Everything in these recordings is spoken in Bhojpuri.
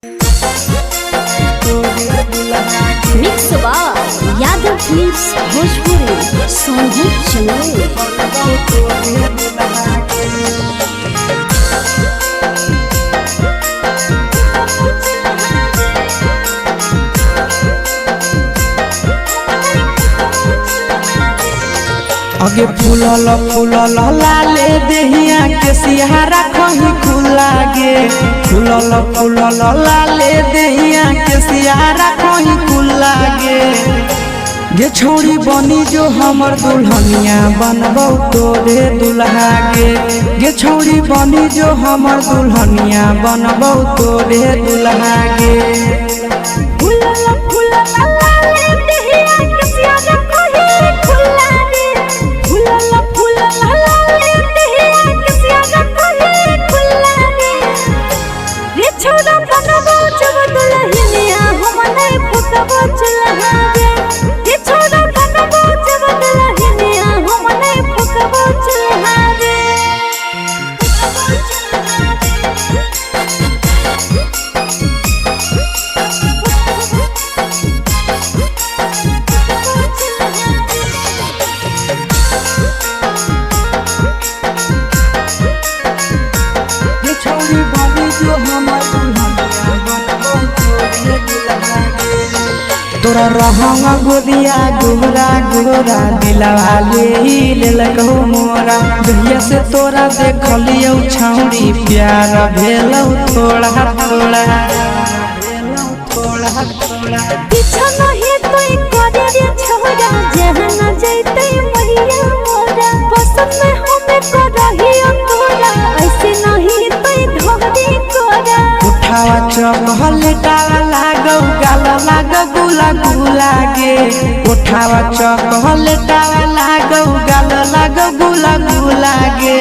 Mix Yadav films Bhojpuri Sonu channel. अगे फूलल फूलल लाले देहिया के सिहारा कहीं खुला गे। फूलल फूलल लाले देहिया के सिहारा कहीं खुला गे छोड़ी बनी जो हमर दुल्हनिया बनबौ तोरे दुल्हा गे छोड़ी बनी जो हमर दुल्हनिया बनबौ तोरे दुल्हा गे। फूलल फूलल लाले देहिया के सिहारा कहीं खुला गे। फूलल फूलल लाले देहिया के सिहारा कहीं खुला गे। रे छोड़ा बनबौ जब दुल्हनिया हम नहीं फुकबौ चुल्हा गे। रे छोड़ा बनबौ जब दुल्हनिया हम नहीं फुकबौ चुल्हा गे। छोड़ी बनी जो हमर दुल्हनिया बनबौ तोरे दुल्हा गे। तोरा रहंगा गोदिया गोरा गोरा दिलवा ले लगो मोरा। जहिया से तोरा देखलियो छौड़ी प्यार भेलौ थोड़ा थोड़ा पीछा नहीं तोई करे रे छोरा जहां न जइते मैया मोरा। पसंद में हमें करहियो तोरा ऐसे नहीं तोई धोरी कोरा। उठावा चकहल डाला लागौ गाला लागौ गुला गुला गे। उठावा चकहल डाला लागौ गाला लागौ गुला गुला गे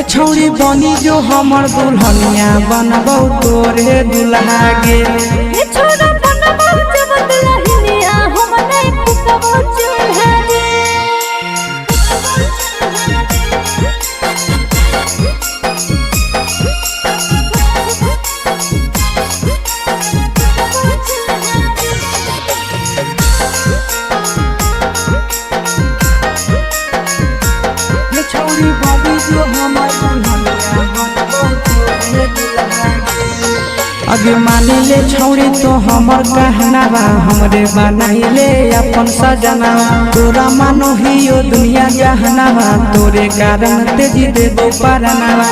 छौड़ी बनी जो हमर दुल्हनिया बनबौ तोरे दुल्हा गे। रे छोरा बनबौ जब दुल्हनिया हम नहीं फुकबौ चुल्हा गे। छोड़ी बनी जो हमर दुल्हनिया बनबौ तोरे दुल्हा गे। अगे मानी ले छौड़ी तो हमर कहना बा हमरे बनाइले अपन सजना। तोरा मानो हियो दुनिया जहना बा तोरे कारण तेजी देबो परनावा।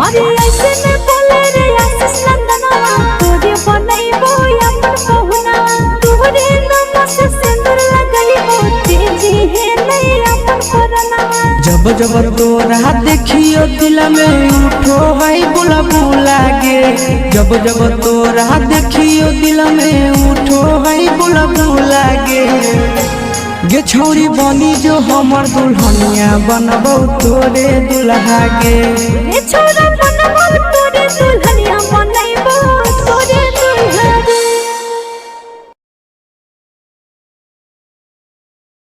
अरे ऐसे ने बोले रे आशीष नंदनवा तोरे बनैबो अपन बहुना। तोरे नाम से सिंदूर लगैबो तेजी है नहीं अपन परनावा। जब जब तोरा देखियो दिल में उठो है बुलबुला गे। जब जब तोरा देखियो दिल में उठो है बुलबुला गे छौड़ी बनी जो हमर दुल्हनिया बनबौ तोरे दुल्हा गे। रे छोरा बनबौ तोरे दुल्हनिया बनै